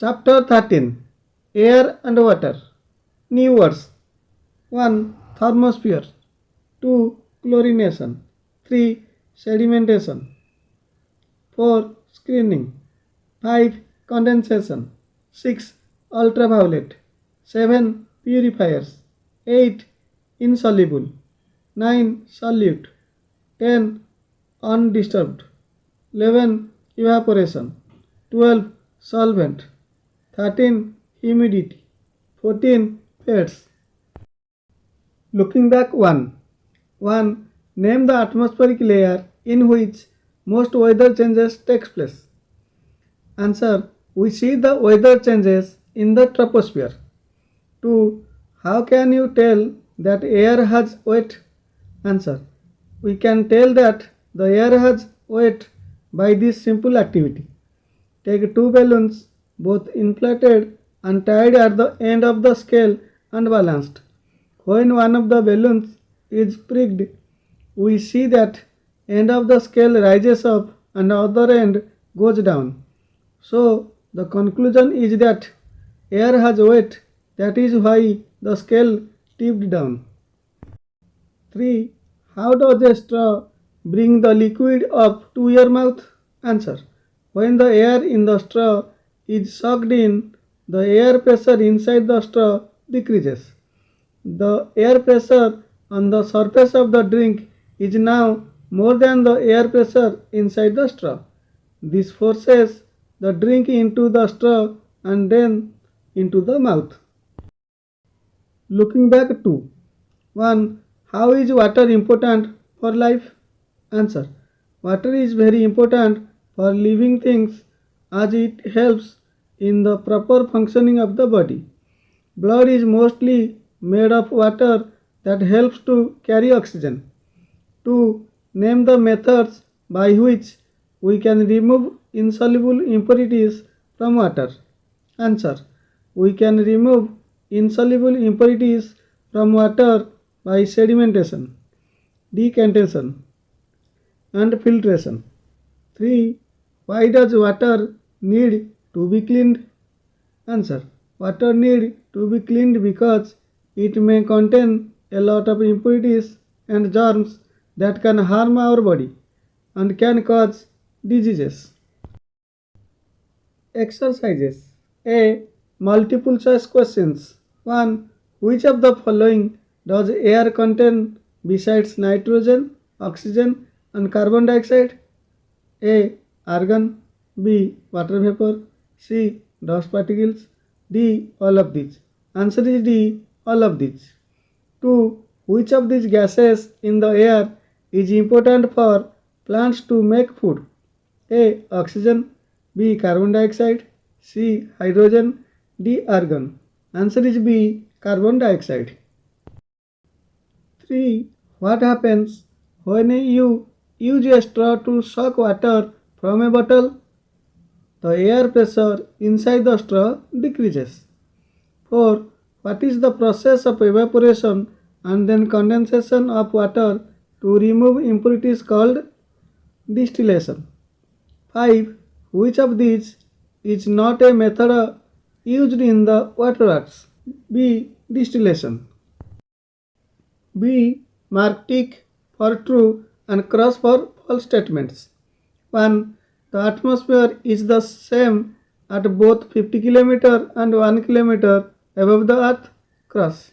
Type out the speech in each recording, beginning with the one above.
Chapter 13. Air and Water. New words. 1. Thermosphere. 2. Chlorination. 3. Sedimentation. 4. Screening. 5. Condensation. 6. Ultraviolet. 7. Purifiers. 8. Insoluble. 9. Solute. 10. Undisturbed. 11. Evaporation. 12. Solvent. 13. Humidity. 14. Fades. Looking back 1. 1. Name the atmospheric layer in which most weather changes takes place. Answer. We see the weather changes in the troposphere. 2. How can you tell that air has weight? Answer. We can tell that the air has weight by this simple activity. Take two balloons, both inflated and tied at the end of the scale and balanced. When one of the balloons is pricked, we see that end of the scale rises up and the other end goes down. So the conclusion is that air has weight, that is why the scale tipped down. 3. How does a straw bring the liquid up to your mouth? Answer. When the air in the straw is sucked in, the air pressure inside the straw decreases. The air pressure on the surface of the drink is now more than the air pressure inside the straw. This forces the drink into the straw and then into the mouth. Looking back 2. 1. How is water important for life? Answer. Water is very important for living things as it helps in the proper functioning of the body. Blood is mostly made of water that helps to carry oxygen. 2. Name the methods by which we can remove insoluble impurities from water. Answer. We can remove insoluble impurities from water by sedimentation, decantation, and filtration. 3. Why does water need to be cleaned? Answer. Water need to be cleaned because it may contain a lot of impurities and germs that can harm our body and can cause diseases. Exercises. A. Multiple choice questions. 1. Which of the following does air contain besides nitrogen, oxygen, and carbon dioxide? A. Argon. B. Water vapor. C. Dust particles. D. All of these. Answer is D. All of these. 2. Which of these gases in the air is important for plants to make food? A. Oxygen. B. Carbon dioxide. C. Hydrogen. D. Argon. Answer is B. Carbon dioxide. 3. What happens when you use a straw to suck water from a bottle? The air pressure inside the straw decreases. 4. What is the process of evaporation and then condensation of water to remove impurities called distillation? 5. Which of these is not a method used in the waterworks? B. Distillation. B. Mark tick for true and cross for false statements. 1. The atmosphere is the same at both 50 km and 1 km above the earth. Cross.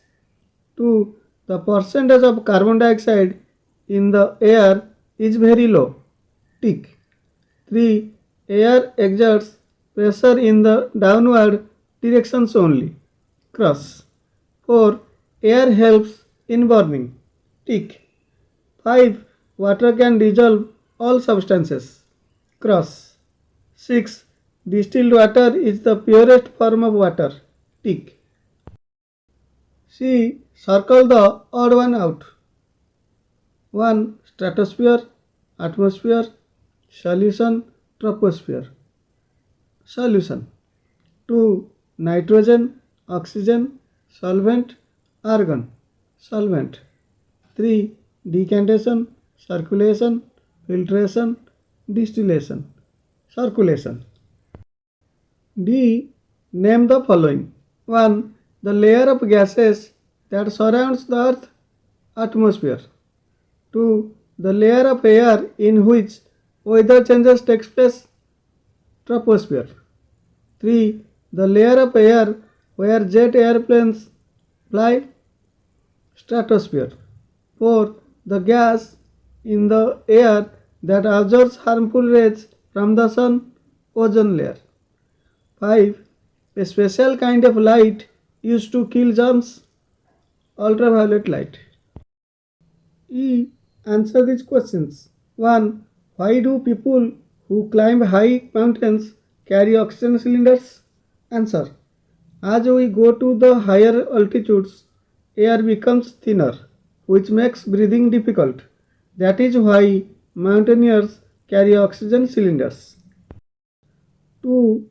2. The percentage of carbon dioxide in the air is very low. Tick. 3. Air exerts pressure in the downward directions only. Cross. 4. Air helps in burning. Tick. 5. Water can dissolve all substances. Cross. 6. Distilled water is the purest form of water. Tick. C. Circle the odd one out. 1. Stratosphere, atmosphere, solution, troposphere. Solution. 2. Nitrogen, oxygen, solvent, argon. Solvent. 3. Decantation, circulation, filtration, distillation. Circulation. D. Name the following. 1. The layer of gases that surrounds the earth, atmosphere. 2. The layer of air in which weather changes takes place, troposphere. 3. The layer of air where jet airplanes fly, stratosphere. 4. The gas in the air that absorbs harmful rays from the sun, ozone layer. 5. A special kind of light used to kill germs, ultraviolet light. E. Answer these questions. 1. Why do people who climb high mountains carry oxygen cylinders? Answer. As we go to the higher altitudes, air becomes thinner, which makes breathing difficult. That is why mountaineers carry oxygen cylinders. 2.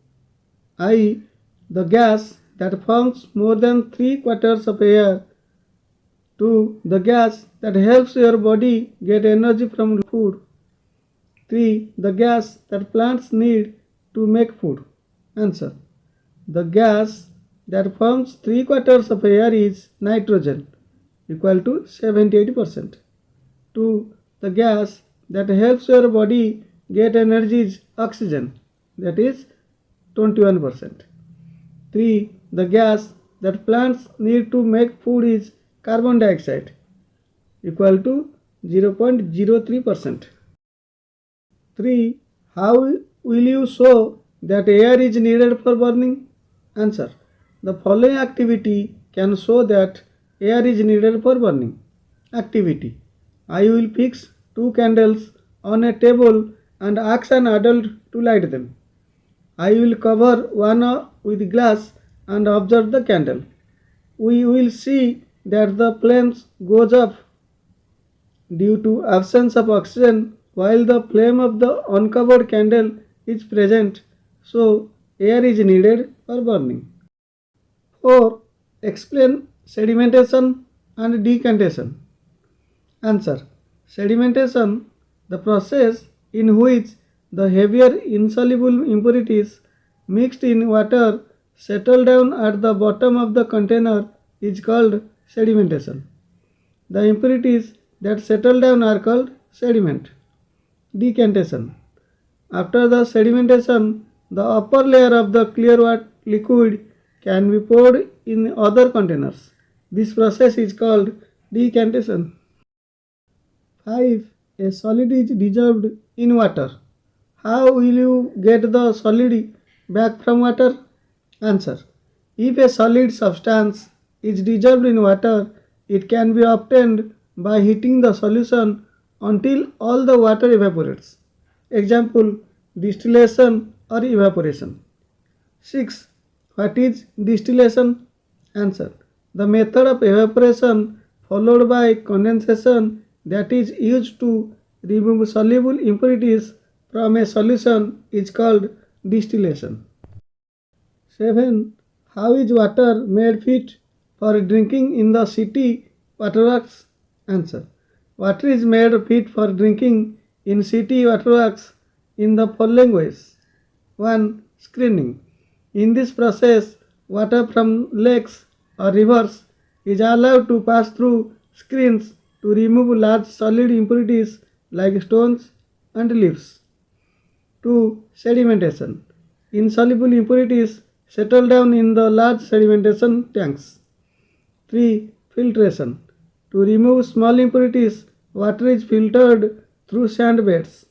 I. The gas that forms more than 3/4 of air. 2. The gas that helps your body get energy from food. 3. The gas that plants need to make food. Answer. The gas that forms 3/4 of air is nitrogen, equal to 78%. 2. The gas that helps your body get energy is oxygen, that is 21%. 3. The gas that plants need to make food is carbon dioxide, equal to 0.03%. 3. How will you show that air is needed for burning? Answer. The following activity can show that air is needed for burning. Activity. I will fix 2 candles on a table and ask an adult to light them. I will cover one with glass and observe the candle. We will see that the flames goes up due to absence of oxygen while the flame of the uncovered candle is present, so air is needed for burning. 4. Explain sedimentation and decantation. Answer. Sedimentation, the process in which the heavier insoluble impurities mixed in water settle down at the bottom of the container, is called sedimentation. The impurities that settle down are called sediment. Decantation. After the sedimentation, the upper layer of the clear liquid can be poured in other containers. This process is called decantation. 5. A solid is dissolved in water. How will you get the solid back from water? Answer. If a solid substance is dissolved in water, it can be obtained by heating the solution until all the water evaporates. Example, distillation or evaporation. 6. What is distillation? Answer. The method of evaporation followed by condensation that is used to remove soluble impurities from a solution is called distillation. 7. How is water made fit for drinking in the city waterworks? Answer. Water is made fit for drinking in city waterworks in the following ways. 1. Screening. In this process, water from lakes or rivers is allowed to pass through screens to remove large solid impurities like stones and leaves. 2. Sedimentation. Insoluble impurities settle down in the large sedimentation tanks. 3. Filtration. To remove small impurities, water is filtered through sand beds.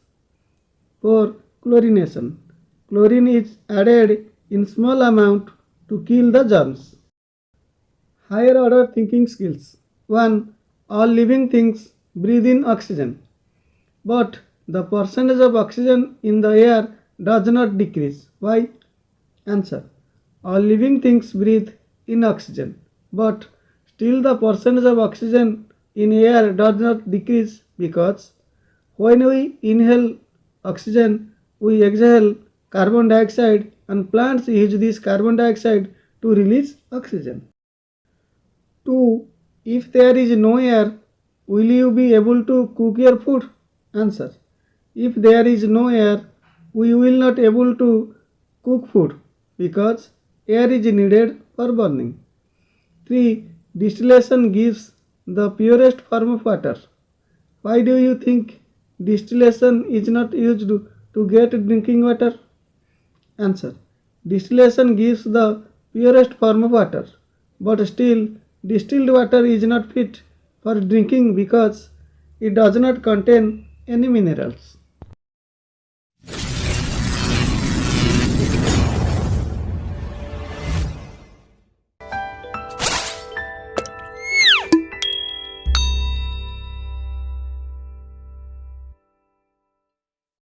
4. Chlorination. Chlorine is added in small amount to kill the germs. Higher order thinking skills. 1. All living things breathe in oxygen, but the percentage of oxygen in the air does not decrease. Why? Answer. All living things breathe in oxygen, but still the percentage of oxygen in air does not decrease because when we inhale oxygen, we exhale carbon dioxide and plants use this carbon dioxide to release oxygen. 2. If there is no air, will you be able to cook your food? Answer. If there is no air, we will not able to cook food because air is needed for burning. 3. Distillation gives the purest form of water. Why do you think distillation is not used to get drinking water? Answer. Distillation gives the purest form of water, but still distilled water is not fit for drinking because it does not contain any minerals.